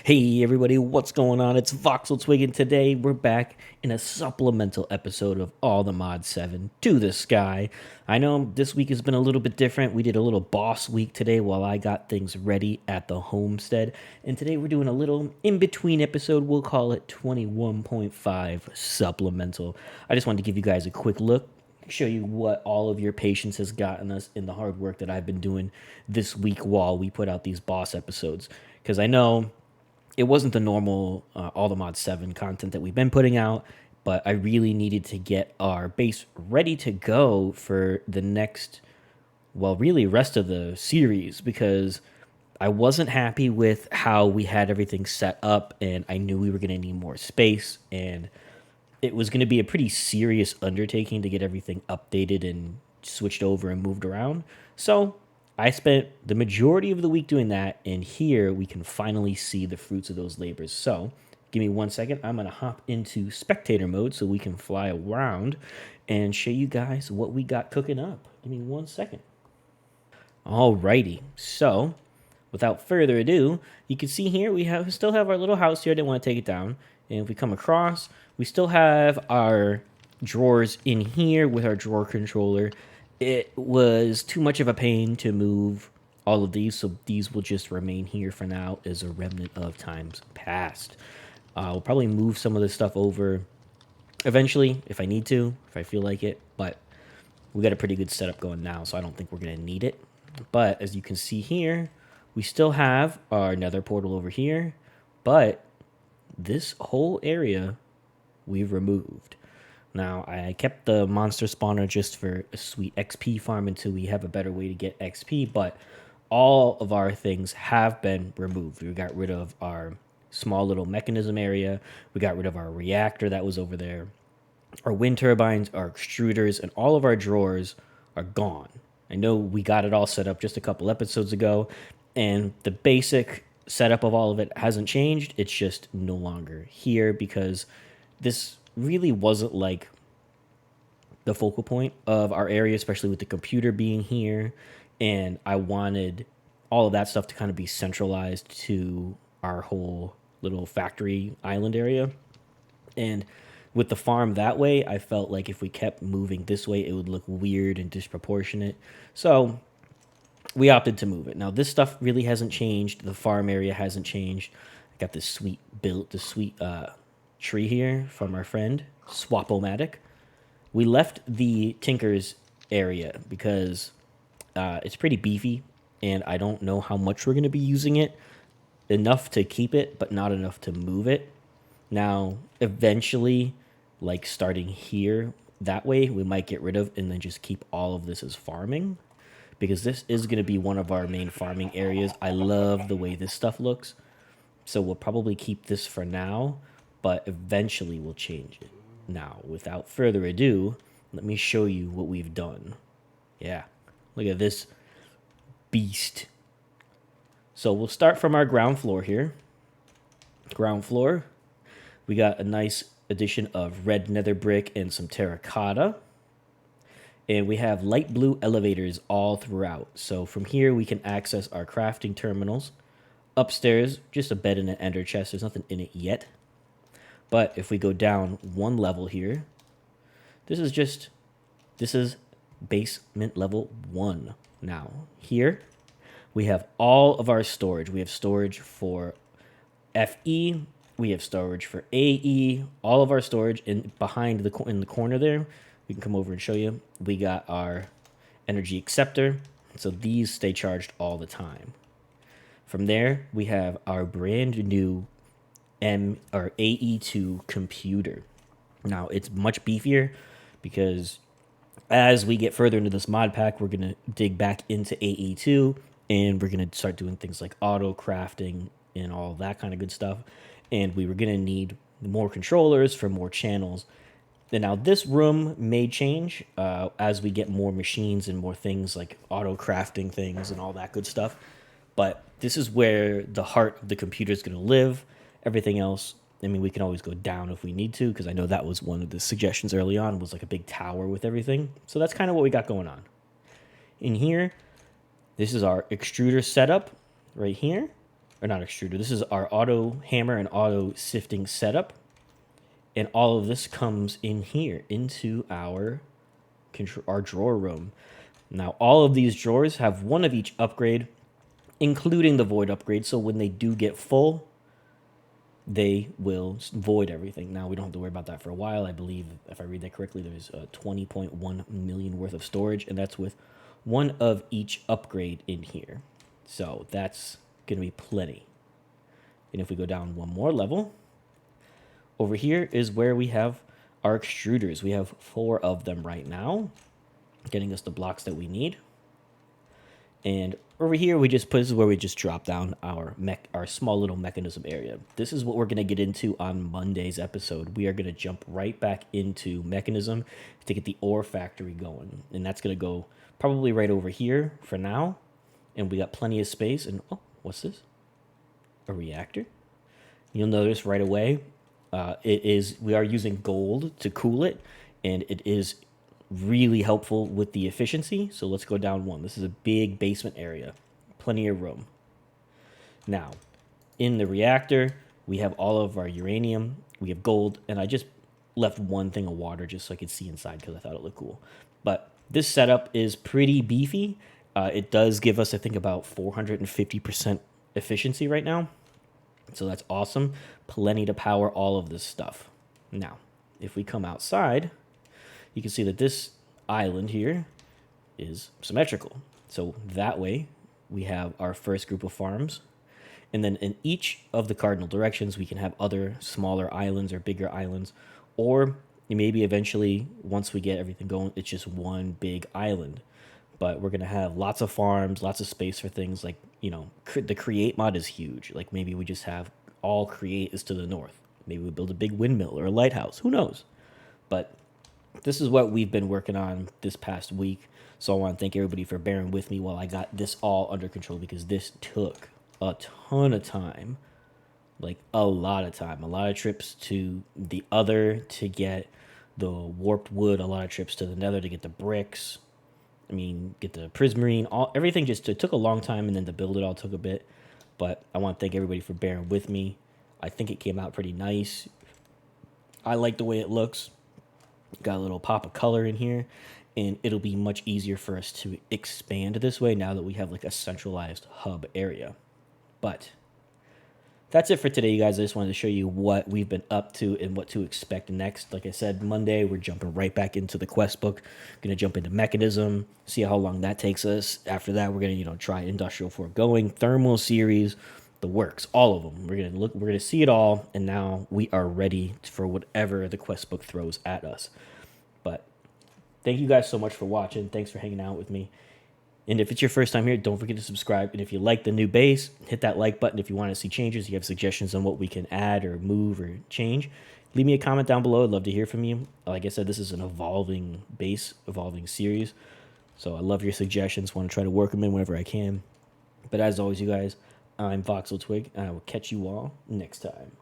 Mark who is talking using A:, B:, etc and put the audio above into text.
A: Hey everybody, what's going on? It's Voxel Twig, and today we're back in a supplemental episode of All the Mod 7 to the Sky. I know this week has been a little bit different. We did a little boss week today while I got things ready at the homestead. And today we're doing a little in-between episode. We'll call it 21.5 supplemental. I just wanted to give you guys a quick look, show you what all of your patience has gotten us in the hard work that I've been doing this week while we put out these boss episodes. Because I know it wasn't the normal All the Mod 7 content that we've been putting out, but I really needed to get our base ready to go for the next, well, really rest of the series, because I wasn't happy with how we had everything set up, and I knew we were going to need more space, and it was going to be a pretty serious undertaking to get everything updated and switched over and moved around. So I spent the majority of the week doing that, and here we can finally see the fruits of those labors. So give me 1 second. I'm going to hop into spectator mode so we can fly around and show you guys what we got cooking up. Give me 1 second. Alrighty, so without further ado, you can see here we still have our little house here. I didn't want to take it down. And if we come across, we still have our drawers in here with our drawer controller. It was too much of a pain to move all of these, so these will just remain here for now as a remnant of times past. We'll probably move some of this stuff over eventually if I need to, if I feel like it, but we got a pretty good setup going now, so I don't think we're going to need it. But as you can see here, we still have our nether portal over here, but this whole area we've removed. Now, I kept the monster spawner just for a sweet XP farm until we have a better way to get XP, but all of our things have been removed. We got rid of our small little mechanism area. We got rid of our reactor that was over there. Our wind turbines, our extruders, and all of our drawers are gone. I know we got it all set up just a couple episodes ago, and the basic setup of all of it hasn't changed. It's just no longer here because this really wasn't like the focal point of our area, especially with the computer being here. And I wanted all of that stuff to kind of be centralized to our whole little factory island area. And with the farm that way, I felt like if we kept moving this way, it would look weird and disproportionate. So we opted to move it. Now, this stuff really hasn't changed. The farm area hasn't changed. I got this sweet tree here from our friend Swapomatic. We left the Tinker's area because it's pretty beefy, and I don't know how much we're going to be using it. Enough to keep it, but not enough to move it. Now, eventually, like starting here, that way we might get rid of and then just keep all of this as farming, because this is going to be one of our main farming areas. I love the way this stuff looks, so we'll probably keep this for now, but eventually we'll change it. Now, without further ado, let me show you what we've done. Yeah, look at this beast. So we'll start from our ground floor here. Ground floor, we got a nice addition of red nether brick and some terracotta. And we have light blue elevators all throughout. So from here, we can access our crafting terminals. Upstairs, just a bed and an ender chest. There's nothing in it yet. But if we go down one level here, this is basement level 1. Now, here, we have all of our storage. We have storage for FE, we have storage for AE, all of our storage in the corner there. We can come over and show you. We got our energy acceptor, so these stay charged all the time. From there, we have our brand new AE2 computer. Now, it's much beefier because as we get further into this mod pack, we're going to dig back into AE2, and we're going to start doing things like auto crafting and all that kind of good stuff. And we were going to need more controllers for more channels. And now this room may change as we get more machines and more things like auto crafting things and all that good stuff. But this is where the heart of the computer is going to live. Everything else, I mean, we can always go down if we need to, because I know that was one of the suggestions early on, was like a big tower with everything. So that's kind of what we got going on. In here, this is our extruder setup right here. or not extruder. This is our auto hammer and auto sifting setup. And all of this comes in here into our drawer room. Now, all of these drawers have one of each upgrade, including the void upgrade. So when they do get full, they will void everything. Now, we don't have to worry about that for a while. I believe, if I read that correctly, there's 20.1 million worth of storage, and that's with one of each upgrade in here. So that's going to be plenty. And if we go down one more level, over here is where we have our extruders. We have 4 of them right now, getting us the blocks that we need. And over here, this is where we just drop down our small little mechanism area. This is what we're going to get into on Monday's episode. We are going to jump right back into mechanism to get the ore factory going. And that's going to go probably right over here for now. And we got plenty of space. And oh, what's this? A reactor? You'll notice right away, we are using gold to cool it, and it is really helpful with the efficiency. So let's go down one. This is a big basement area, plenty of room. Now, in the reactor, we have all of our uranium, we have gold, and I just left one thing of water just so I could see inside because I thought it looked cool. But this setup is pretty beefy. It does give us, I think, about 450% efficiency right now. So that's awesome. Plenty to power all of this stuff. Now, if we come outside, you can see that this island here is symmetrical. So that way, we have our first group of farms. And then in each of the cardinal directions, we can have other smaller islands or bigger islands. Or maybe eventually, once we get everything going, it's just one big island. But we're going to have lots of farms, lots of space for things like, the create mod is huge. Like maybe we just have all create is to the north. Maybe we build a big windmill or a lighthouse. Who knows? But this is what we've been working on this past week. So I want to thank everybody for bearing with me while I got this all under control, because this took a ton of time. Like a lot of trips to the other to get the warped wood, a lot of trips to the nether to get the bricks. Get the prismarine, everything it took a long time, and then to build it all took a bit. But I want to thank everybody for bearing with me. I think it came out pretty nice. I like the way it looks. Got a little pop of color in here, and it'll be much easier for us to expand this way now that we have like a centralized hub area. But that's it for today, you guys. I just wanted to show you what we've been up to and what to expect next. Like I said, Monday, we're jumping right back into the quest book. Going to jump into mechanism, see how long that takes us. After that, we're going to, try industrial foregoing, thermal series, the works, all of them. We're going to see it all, and now we are ready for whatever the quest book throws at us. But thank you guys so much for watching. Thanks for hanging out with me. And if it's your first time here, don't forget to subscribe. And if you like the new base, hit that like button. If you want to see changes, you have suggestions on what we can add or move or change, leave me a comment down below. I'd love to hear from you. Like I said, this is an evolving base, evolving series. So I love your suggestions. Want to try to work them in whenever I can. But as always, you guys, I'm Voxel Twig, and I will catch you all next time.